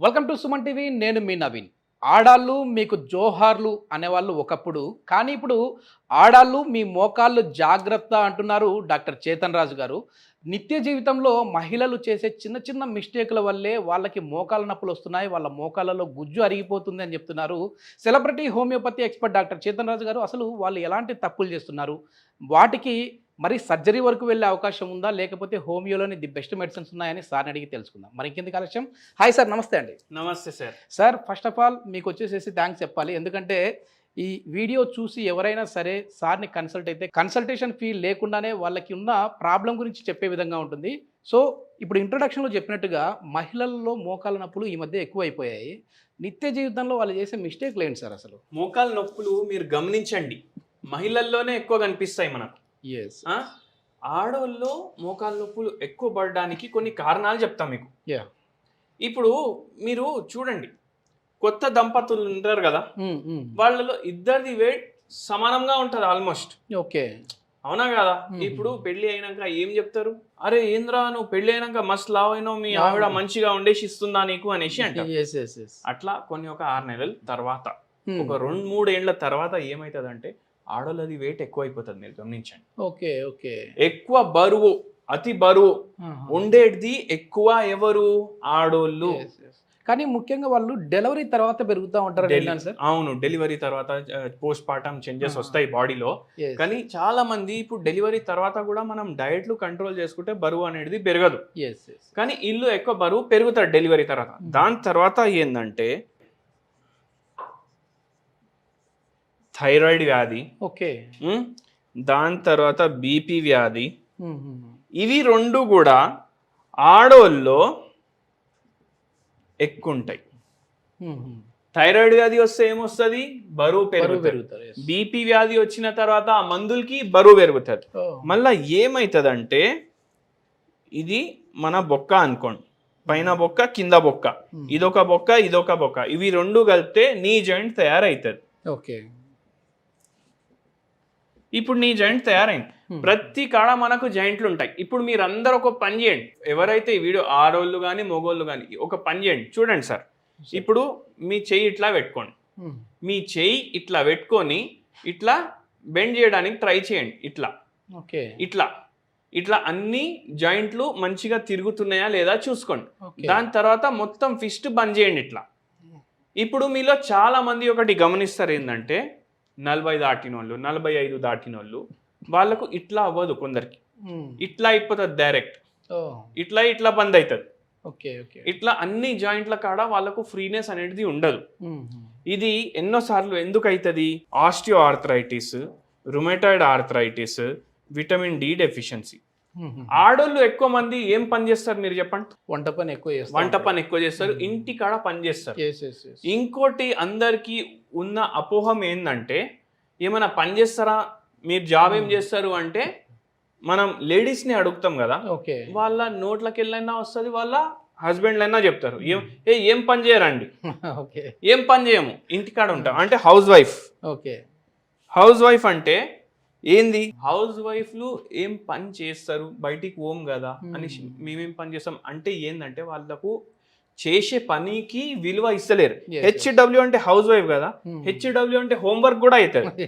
Welcome to Suman TV. నేను మీ నవీన్. ఆడాళ్ళు మీకు జోహార్లు అనేవాళ్ళు ఒకప్పుడు, కానీ ఇప్పుడు ఆడాళ్ళు మీ మోకాళ్ళు జాగ్రత్త అంటున్నారు డాక్టర్ చేతన్ రాజు గారు. నిత్య జీవితంలో మహిళలు చేసే చిన్న చిన్న మిస్టేక్ల వల్లే వాళ్ళకి మోకాళ్ళ నొప్పులు వస్తున్నాయి, వాళ్ళ మోకాళ్ళలో గుజ్జు అరిగిపోతుంది అని చెప్తున్నారు celebrity homeopathy expert doctor Chetan Raju garu. అసలు వాళ్ళు ఎలాంటి తప్పులు చేస్తున్నారు, వాటికి మరి సర్జరీ వరకు వెళ్ళే అవకాశం ఉందా, లేకపోతే హోమియోలోని ది బెస్ట్ మెడిసిన్స్ ఉన్నాయని సార్ని అడిగి తెలుసుకుందాం. మరి ఇంకెందుకు ఆలస్యం? హాయ్ సార్, నమస్తే అండి. నమస్తే sir. Sir, first of all మీకు వచ్చేసేసి థ్యాంక్స్ చెప్పాలి. ఎందుకంటే ఈ వీడియో చూసి ఎవరైనా సరే సార్ని కన్సల్ట్ అయితే కన్సల్టేషన్ ఫీ లేకుండానే వాళ్ళకి ఉన్న ప్రాబ్లం గురించి చెప్పే విధంగా ఉంటుంది. సో ఇప్పుడు ఇంట్రొడక్షన్లో చెప్పినట్టుగా మహిళల్లో మోకాళ్ళ నొప్పులు ఈ మధ్య ఎక్కువ అయిపోయాయి. నిత్య జీవితంలో వాళ్ళు చేసే మిస్టేక్లు ఏంటి సార్ అసలు? మోకాళ్ళ నొప్పులు మీరు గమనించండి, మహిళల్లోనే ఎక్కువ కనిపిస్తాయి మనకు. ఎస్. ఆడవాళ్ళు మోకాళ్ళ నొప్పులు ఎక్కువ పడడానికి కొన్ని కారణాలు చెప్తాం మీకు. యా. ఇప్పుడు మీరు చూడండి, కొత్త దంపతులు ఉంటారు కదా, వాళ్ళలో ఇద్దరిది వెయిట్ సమానంగా ఉంటుంది ఆల్మోస్ట్. ఓకే. అవునా కదా? ఇప్పుడు పెళ్లి అయినాక ఏం చెప్తారు, అరే ఏంద్రా నువ్వు పెళ్లి అయినాక మస్త్ లావ్ అయినావు, మీ ఆవిడ మంచిగా వండేసి ఇస్తుందా నీకు అనేసి అంటారు. అట్లా కొన్ని ఒక 6 నెలల తర్వాత, ఒక 2-3 ఏళ్ల తర్వాత ఏమవుతుందంటే ఆడోళ్ళది వెయిట్ ఎక్కువ అయిపోతుంది. మీరు గమనించండి. Okay okay. ఎక్కువ బరువు, అతి బరువు ఉండేది ఎక్కువ ఎవరు? ఆడోళ్ళు. కానీ ముఖ్యంగా వాళ్ళు డెలివరీ తర్వాత పెరుగుతూ ఉంటారు సార్. అవును, డెలివరీ తర్వాత పోస్ట్ పార్టమ్ చేంజెస్ వస్తాయి బాడీలో. కానీ చాలా మంది ఇప్పుడు డెలివరీ తర్వాత కూడా మనం డైట్లు కంట్రోల్ చేసుకుంటే బరువు అనేది పెరగదు. కానీ ఇల్లు ఎక్కువ బరువు పెరుగుతారు డెలివరీ తర్వాత. దాని తర్వాత ఏంటంటే థైరాయిడ్ వ్యాధి, ఓకే, దాని తర్వాత బీపీ వ్యాధి. ఇవి 2 కూడా ఆడోళ్ళలో ఎక్కువ ఉంటాయి. థైరాయిడ్ వ్యాధి వస్తే ఏమొస్తుంది? బరువు పెరుగుతుంది. బీపీ వ్యాధి వచ్చిన తర్వాత ఆ మందులకి బరువు పెరుగుతుంది. మళ్ళా ఏమవుతుందంటే ఇది మన బొక్క అనుకోండి, పైన బొక్క కింద బొక్క, ఇదొక బొక్క ఇదొక బొక్క, ఇవి 2 కలిపితే నీ జాయింట్ తయారవుతుంది. ఓకే. ఇప్పుడు నీ జాయింట్ తయారైంది. ప్రతి కాడ మనకు జాయింట్లు ఉంటాయి. ఇప్పుడు మీరు అందరు ఒక పని చేయండి, ఎవరైతే ఈ వీడియో ఆడోళ్ళు కానీ మగోళ్ళు కానీ ఒక పని చేయండి. చూడండి సార్, ఇప్పుడు మీ చెయ్యి ఇట్లా పెట్టుకోండి, మీ చెయ్యి ఇట్లా పెట్టుకొని ఇట్లా బెండ్ చేయడానికి ట్రై చేయండి. ఇట్లా ఓకే, ఇట్లా ఇట్లా అన్ని జాయింట్లు మంచిగా తిరుగుతున్నాయా లేదా చూసుకోండి. దాని తర్వాత మొత్తం ఫిస్ట్ బంద్ చేయండి ఇట్లా. ఇప్పుడు మీలో చాలా మంది ఒకటి గమనిస్తారు, ఏంటంటే 40 దాటిన వాళ్ళు, 45 దాటిన వాళ్ళు, వాళ్ళకు ఇట్లా అవ్వదు. కొందరికి ఇట్లా అయిపోతుంది డైరెక్ట్, ఇట్లా ఇట్లా బంద్ అవుతుంది. ఇట్లా అన్ని జాయింట్ల కాడ వాళ్ళకు ఫ్రీనెస్ అనేది ఉండదు. ఇది ఎన్నోసార్లు ఎందుకు అవుతుంది? Osteo arthritis, rheumatoid arthritis, vitamin D deficiency. ఆడోళ్ళు ఎక్కువ మంది ఏం పని చేస్తారు మీరు చెప్పండి? వంట పని ఎక్కువ చేస్తారు, ఇంటి కాడ పని చేస్తారు. ఇంకోటి అందరికి ఉన్న అపోహం ఏంటంటే, ఏమైనా పని చేస్తారా, మీరు జాబ్ ఏం చేస్తారు అంటే మనం లేడీస్ ని అడుగుతాం కదా, వాళ్ళ నోట్లకి వెళ్ళైనా వస్తుంది, వాళ్ళ హస్బెండ్ అయినా చెప్తారు ఏం పని చేయరండి, ఏం పని చేయము, ఇంటికాడ ఉంటాం అంటే హౌస్ వైఫ్. హౌస్ వైఫ్ అంటే ఏంది? హౌస్ వైఫ్లు ఏం పని చేస్తారు, బయటికి పోం కదా అని మేమేం పని చేస్తాం అంటే ఏంటంటే వాళ్ళకు చేసే పనికి విలువ ఇస్తలేరు. హెచ్డబ్ల్యూ అంటే హౌస్ వైఫ్ కదా, హెచ్డబ్ల్యూ అంటే హోంవర్క్ కూడా అవుతుంది.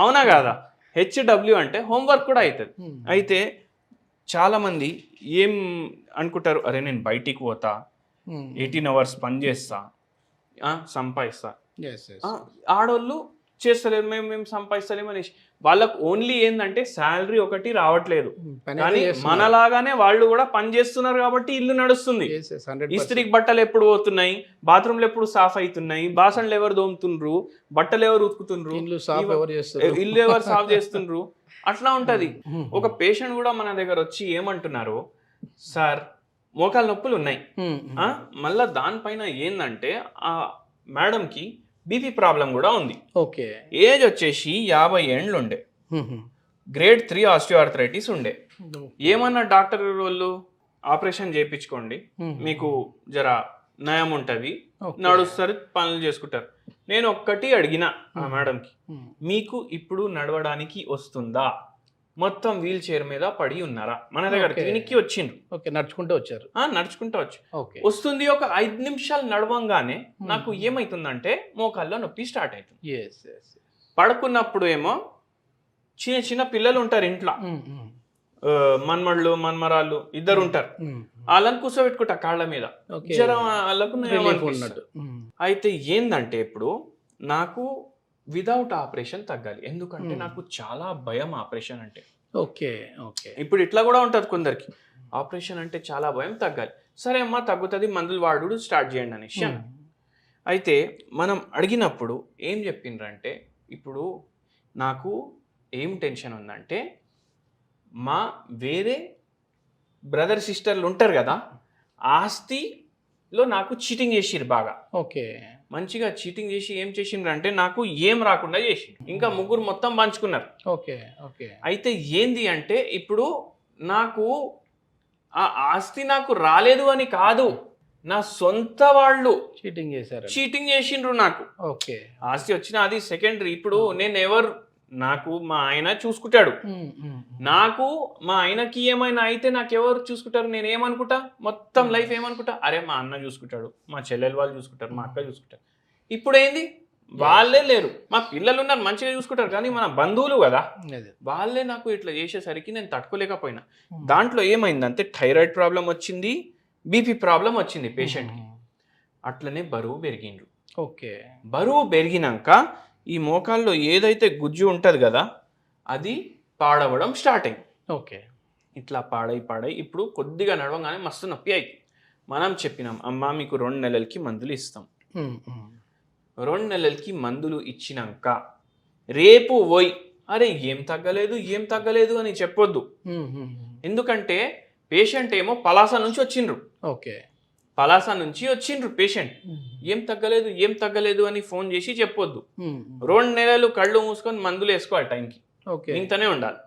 అవునా కదా? హెచ్డబ్ల్యూ అంటే హోంవర్క్ కూడా అవుతుంది. అయితే చాలా మంది ఏం అనుకుంటారు, అరే నేను బయటికి పోతా, 18 hours పని చేస్తా, సంపాదిస్తా. ఆడోళ్ళు చేస్తలేరు, మేము సంపాదిస్తలేము అనేసి వాళ్ళకు ఓన్లీ ఏంటంటే శాలరీ ఒకటి రావట్లేదు. కానీ మనలాగానే వాళ్ళు కూడా పని చేస్తున్నారు కాబట్టి ఇల్లు నడుస్తుంది. ఇస్త్రీకి బట్టలు ఎప్పుడు పోతున్నాయి, బాత్రూమ్లు ఎప్పుడు సాఫ్ అవుతున్నాయి, బాసన్లు ఎవరు దోముతుండ్రు, బట్టలు ఎవరు ఉతుకుతుండ్రు, ఇల్లు ఎవరు సాఫ్ చేస్తుండ్రు, అట్లా ఉంటది. ఒక పేషెంట్ కూడా మన దగ్గర వచ్చి ఏమంటున్నారు, సార్ మోకాళ్ళ నొప్పులు ఉన్నాయి, మళ్ళా దానిపైన ఏంటంటే ఆ మేడంకి బీపీ ప్రాబ్లం కూడా ఉంది. ఓకే. ఏజ్ వచ్చేసి 50 ఏండ్లు ఉండే, గ్రేడ్ 3 ఆస్టియోఆర్థరైటిస్ ఉండే. ఏమన్నా డాక్టర్ వాళ్ళు ఆపరేషన్ చేయించుకోండి, మీకు జర నయం ఉంటుంది, నడుస్తారు, పనులు చేసుకుంటారు. నేను ఒక్కటి అడిగిన ఆ మేడంకి, మీకు ఇప్పుడు నడవడానికి వస్తుందా? మొత్తం వీల్ చైర్ మీద పడి ఉన్నారా మన దగ్గర Okay. క్లినిక్కి వచ్చిండ్రు. ఓకే, నడుచుకుంటూ వచ్చారు. నడుచుకుంటూ వచ్చి ఓకే. వస్తుంది ఒక 5 నిమిషాలు నడవంగానే నాకు ఏమైతుందంటే మోకాల్లో నొప్పి స్టార్ట్ అవుతుంది. Yes yes. పడుకున్నప్పుడు ఏమో చిన్న చిన్న పిల్లలు ఉంటారు ఇంట్లో, మన్మళ్ళు మన్మరాళ్ళు ఇద్దరు ఉంటారు, వాళ్ళని కూర్చోబెట్టుకుంటా కాళ్ళ మీద, ఓకే. జ్వరం వాళ్ళకు రిలీఫ్ ఉన్నట్టు. అయితే ఏందంటే ఇప్పుడు నాకు విదౌట్ ఆపరేషన్ తగ్గాలి, ఎందుకంటే నాకు చాలా భయం ఆపరేషన్ అంటే. Okay okay. ఇప్పుడు ఇట్లా కూడా ఉంటుంది కొందరికి, ఆపరేషన్ అంటే చాలా భయం, తగ్గాలి. సరే అమ్మా తగ్గుతుంది, మందులు వాడు స్టార్ట్ చేయండి అనేసి. అయితే మనం అడిగినప్పుడు ఏం చెప్పిండ్రంటే, ఇప్పుడు నాకు ఏం టెన్షన్ ఉందంటే మా వేరే బ్రదర్ సిస్టర్లు ఉంటారు కదా, ఆస్తిలో నాకు చీటింగ్ చేసిర్రు బాగా. ఓకే. మంచిగా చీటింగ్ చేసి ఏం చేసిండ్రు అంటే నాకు ఏం రాకుండా చేసిండ్రు, ఇంకా ముగ్గురు మొత్తం పంచుకున్నారు. Okay okay. అయితే ఏంది అంటే ఇప్పుడు నాకు ఆ ఆస్తి నాకు రాలేదు అని కాదు, నా సొంత వాళ్ళు చీటింగ్ చేశారు. చీటింగ్ చేసిండ్రు నాకు. ఓకే. ఆస్తి వచ్చిన అది సెకండరీ. ఇప్పుడు నేను నాకు మా ఆయన చూసుకుంటాడు, నాకు మా ఆయనకి ఏమైనా అయితే నాకు ఎవరు చూసుకుంటారు, నేను ఏమనుకుంటా మొత్తం లైఫ్ ఏమనుకుంటా, అరే మా అన్న చూసుకుంటాడు, మా చెల్లెలు వాళ్ళు చూసుకుంటారు, మా అక్క చూసుకుంటారు. ఇప్పుడు ఏంది, వాళ్ళే లేరు, మా పిల్లలు ఉన్నారు మంచిగా చూసుకుంటారు, కానీ మన బంధువులు కదా వాళ్ళే నాకు ఇట్లా చేసేసరికి నేను తట్టుకోలేకపోయినా. దాంట్లో ఏమైందంటే థైరాయిడ్ ప్రాబ్లం వచ్చింది, బీపీ ప్రాబ్లం వచ్చింది పేషెంట్కి, అట్లనే బరువు పెరిగిండ్రు. ఓకే. బరువు పెరిగినాక ఈ మోకాల్లో ఏదైతే గుజ్జు ఉంటుంది కదా అది పాడవడం స్టార్ట్ అయింది. ఓకే. ఇట్లా పాడై ఇప్పుడు కొద్దిగా నడవగానే మస్తు నొప్పి అయింది. మనం చెప్పినాం, అమ్మ మీకు 2 నెలలకి మందులు ఇస్తాం. 2 నెలలకి మందులు ఇచ్చినాక రేపు పోయి అరే ఏం తగ్గలేదు అని చెప్పొద్దు, ఎందుకంటే పేషెంట్ ఏమో పలాస నుంచి వచ్చిండ్రు. ఓకే. పలాస నుంచి వచ్చిండ్రు పేషెంట్, ఏం తగ్గలేదు అని ఫోన్ చేసి చెప్పొద్దు. 2 నెలలు కళ్ళు మూసుకొని మందులు వేసుకోవాలి టైంకి, ఇంతనే ఉండాలి.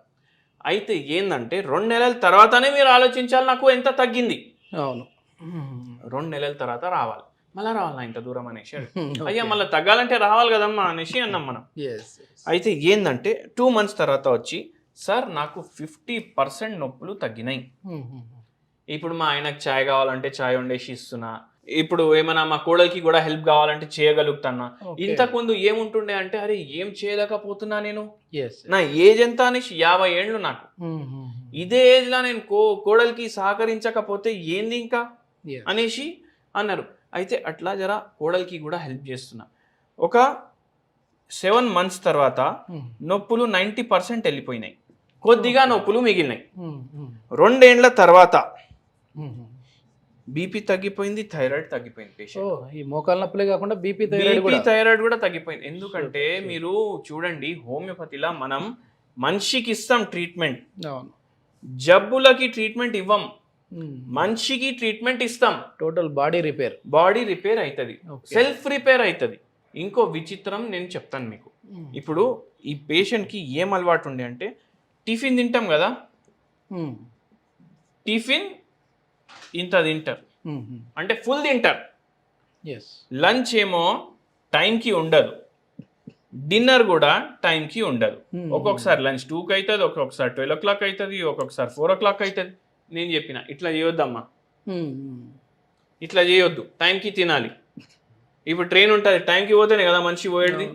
అయితే ఏంటంటే 2 నెలల తర్వాతనే మీరు ఆలోచించాలి నాకు ఎంత తగ్గింది. అవును. 2 నెలల తర్వాత రావాలి, మళ్ళీ రావాలా ఇంత దూరం అనేసి. అయ్యా మళ్ళీ తగ్గాలంటే రావాలి కదమ్మా అనేసి అన్నాం మనం. అయితే ఏంటంటే 2 మంత్స్ తర్వాత వచ్చి సార్ నాకు 50% నొప్పులు తగ్గినాయి, ఇప్పుడు మా ఆయనకు ఛాయ్ కావాలంటే ఛాయ్ వండేసి ఇస్తున్నా, ఇప్పుడు ఏమైనా మా కోడలికి కూడా హెల్ప్ కావాలంటే చేయగలుగుతున్నా. ఇంతకుముందు ఏముంటుండే అంటే అరే ఏం చేయలేకపోతున్నా నేను, నా ఏజ్ ఎంత అనేసి 50 ఏళ్ళు నాకు, ఇదే ఏజ్ లా నేను కోడలికి సహకరించకపోతే ఏంది ఇంకా అనేసి అన్నారు. అయితే అట్లా జర కోడలికి కూడా హెల్ప్ చేస్తున్నా. ఒక 7 మంత్స్ తర్వాత నొప్పులు 90% వెళ్ళిపోయినాయి, కొద్దిగా నొప్పులు మిగిలినాయి. 2 ఏళ్ల తర్వాత బీపీ తగ్గిపోయింది, థైరాయిడ్ తగ్గిపోయింది. పేషెంట్ ఈ మోకాళ్ళ నొప్పులే కాకుండా బీపీ థైరాయిడ్ కూడా తగ్గిపోయింది. ఎందుకంటే మీరు చూడండి, హోమియోపతిలా మనం మనిషికి ఇస్తాం ట్రీట్మెంట్, జబ్బులకి ట్రీట్మెంట్ ఇవ్వం, మనిషికి ట్రీట్మెంట్ ఇస్తాం. టోటల్ బాడీ రిపేర్ అవుతుంది, సెల్ఫ్ రిపేర్ అవుతుంది. ఇంకో విచిత్రం నేను చెప్తాను మీకు. ఇప్పుడు ఈ పేషెంట్కి ఏం అలవాటు ఉండే అంటే టిఫిన్ తింటాం కదా, టిఫిన్ ఇంత తింటారు అంటే ఫుల్ తింటారు, లంచ్ ఏమో టైంకి ఉండదు, డిన్నర్ కూడా టైంకి ఉండదు. ఒక్కొక్కసారి లంచ్ 2కి అవుతుంది, ఒక్కొక్కసారి 12 o'clock అవుతుంది, ఒక్కొక్కసారి 4 o'clock అవుతుంది. నేను చెప్పిన ఇట్లా చేయొద్దమ్మా, ఇట్లా చేయొద్దు, టైంకి తినాలి. ఇప్పుడు ట్రైన్ ఉంటుంది, టైంకి పోతేనే కదా మనిషి పోయేది.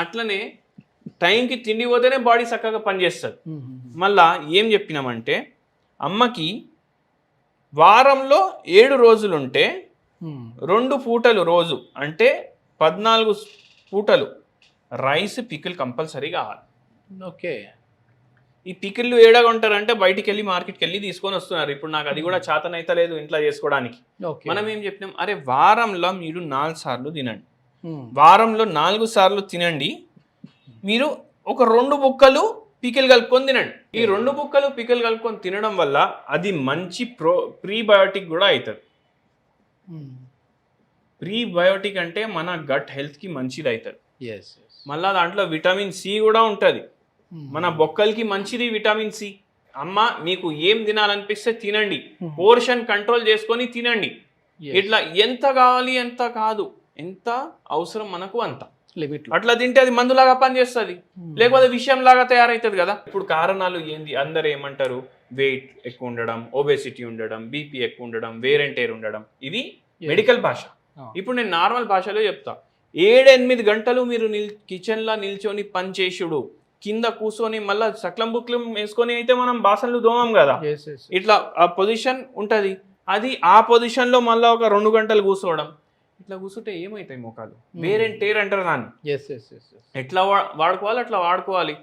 అట్లనే టైంకి తిండి పోతేనే బాడీ చక్కగా పనిచేస్తుంది. మళ్ళా ఏం చెప్పినామంటే అమ్మకి వారంలో 7 రోజులుంటే 2 పూటలు రోజు అంటే 14 పూటలు రైస్ పికిల్ కంపల్సరీ కావాలి. ఓకే. ఈ పికిళ్ళు ఏడగా ఉంటారంటే బయటికి వెళ్ళి మార్కెట్కి వెళ్ళి తీసుకొని వస్తున్నారు. ఇప్పుడు నాకు అది కూడా చేతనైతే లేదు ఇంట్లో చేసుకోవడానికి. మనం ఏం చెప్పినాం, అరే వారంలో మీరు 4 సార్లు తినండి, వారంలో 4 సార్లు తినండి, మీరు ఒక 2 బుక్కలు పికిల్ కలుపుకొని తినండి. ఈ 2 బుక్కలు పికిల్ కలుపుకొని తినడం వల్ల అది మంచి ప్రీబయోటిక్ కూడా అవుతుంది. ప్రీబయోటిక్ అంటే మన గట్ హెల్త్కి మంచిది అవుతుంది. మళ్ళీ దాంట్లో విటమిన్ సి కూడా ఉంటుంది, మన బొక్కలకి మంచిది విటమిన్ సి. అమ్మ మీకు ఏం తినాలనిపిస్తే తినండి, పోర్షన్ కంట్రోల్ చేసుకొని తినండి. ఇట్లా ఎంత కావాలి ఎంత కాదు, ఎంత అవసరం మనకు అంత. లిమిట్ అట్లా తింటే అది మందులాగా పనిచేస్తుంది, లేకపోతే విషయం లాగా తయారవుతుంది కదా. ఇప్పుడు కారణాలు ఏంది, అందరు ఏమంటారు, వెయిట్ ఎక్కువ ఉండడం, ఒబేసిటీ ఉండడం, బీపీ ఎక్కువ ఉండడం, వేర్ అండ్ టేర్ ఉండడం, ఇది మెడికల్ భాష. ఇప్పుడు నేను నార్మల్ భాషలో చెప్తా. 7-8 గంటలు మీరు కిచెన్లో నిల్చొని పని చేసుడు, కింద కూర్చొని మళ్ళీ సక్లం బుక్లం వేసుకొని అయితే మనం బాసనలు దోమం కదా, ఇట్లా ఆ పొజిషన్ ఉంటుంది. అది ఆ పొజిషన్లో మళ్ళీ ఒక 2 గంటలు కూర్చోవడం, ఇట్లా కూర్చుంటే ఏమవుతాయి మోకాలు, వేర్ అండ్ టేర్ అంటారు దాన్ని. ఎట్లా వాడుకోవాలి అట్లా వాడుకోవాలి.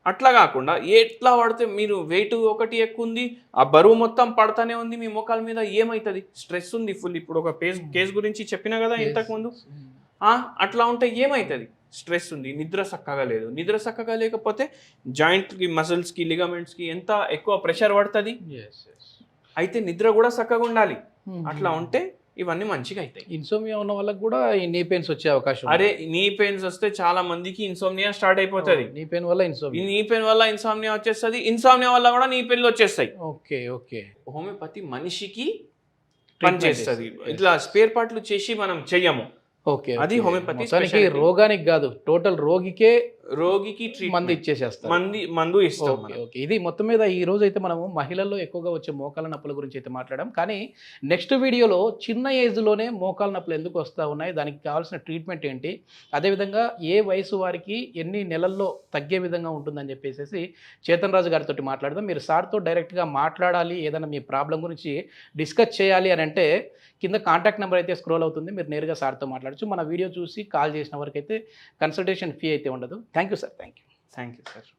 అట్లా కాకుండా ఎట్లా వాడితే మీరు వెయిట్ ఒకటి ఎక్కువ ఉంది, ఆ బరువు మొత్తం పడతానే ఉంది మీ మోకాల మీద, ఏమవుతుంది, స్ట్రెస్ ఉంది ఫుల్. ఇప్పుడు ఒక కేసు గురించి చెప్పినా కదా ఇంతకుముందు, అట్లా ఉంటే ఏమవుతుంది, స్ట్రెస్ ఉంది, నిద్ర చక్కగా లేదు. నిద్ర చక్కగా లేకపోతే జాయింట్కి, మసిల్స్కి, లిగమెంట్స్కి ఎంత ఎక్కువ ప్రెషర్ పడుతుంది. అయితే నిద్ర కూడా చక్కగా ఉండాలి. అట్లా ఉంటే ఇవన్నీ మంచిగా అవుతాయి. ఇన్సోమియా ఉన్న వాళ్ళకి కూడా ఈ నీ పెయిన్స్ వచ్చే అవకాశం. అరే నీ పెయిన్స్ వస్తే చాలా మందికి ఇన్సోమియా స్టార్ట్ అయిపోతుంది. నీ పెయిన్ వల్ల ఇన్సోమియా వచ్చేస్తుంది. ఇన్సోమియా వల్ల కూడా నీ పెయిన్లు వచ్చేస్తాయి. ఓకే. హోమియోపతి మనిషికి పనిచేస్తుంది. ఇట్లా స్పేర్ పార్ట్లు చేసి మనం చెయ్యము. ఓకే, అది హోమియోపతి. రోగానికి కాదు, టోటల్ రోగికి మందు ఇచ్చేసేస్తాం, మందు ఇస్తాం. ఓకే. ఇది మొత్తం మీద ఈ రోజు అయితే మనము మహిళల్లో ఎక్కువగా వచ్చే మోకాల నొప్పుల గురించి అయితే మాట్లాడాం. కానీ నెక్స్ట్ వీడియోలో చిన్న ఏజ్లోనే మోకాల నొప్పులు ఎందుకు వస్తూ ఉన్నాయి, దానికి కావాల్సిన ట్రీట్మెంట్ ఏంటి, అదేవిధంగా ఏ వయసు వారికి ఎన్ని నెలల్లో తగ్గే విధంగా ఉంటుందని చెప్పేసి చేతన్ రాజు గారితో మాట్లాడదాం. మీరు సార్తో డైరెక్ట్గా మాట్లాడాలి, ఏదైనా మీ ప్రాబ్లం గురించి డిస్కస్ చేయాలి అని అంటే కింద కాంటాక్ట్ నెంబర్ అయితే స్క్రోల్ అవుతుంది, మీరు నేరుగా సార్తో మాట్లాడచ్చు. మన వీడియో చూసి కాల్ చేసిన వరకు అయితే కన్సల్టేషన్ ఫీ అయితే ఉండదు. Thank you sir. Thank you sir.